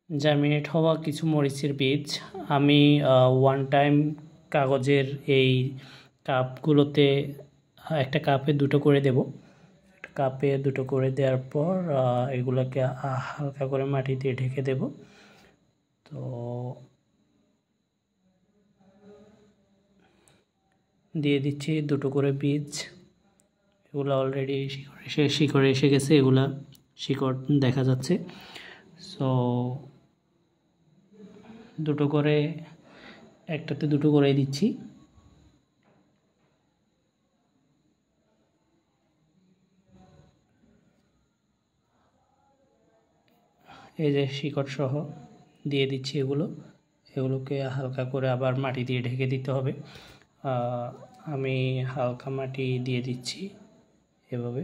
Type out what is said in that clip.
Germinate হওয়া কিছু মরিচের বীজ আমি ওয়ান টাইম কাগজের এই কাপগুলোতে একটা কাপে দুটো করে দেব। একটা কাপে দুটো করে দেওয়ার পর এগুলোকে হালকা করে মাটি দিয়ে ঢেকে দেব। তো দিয়ে দিচ্ছি দুটো করে বীজ। এগুলো অলরেডি শিকড়ে এসে গেছে, এগুলা শিকড় দেখা যাচ্ছে। সো দুটো করে, একটাতে দুটো করে দিচ্ছি। এই যে শিকড় সহ দিয়ে দিচ্ছি এগুলোকে হালকা করে আবার মাটি দিয়ে ঢেকে দিতে হবে। আমি হালকা মাটি দিয়ে দিচ্ছি এভাবে।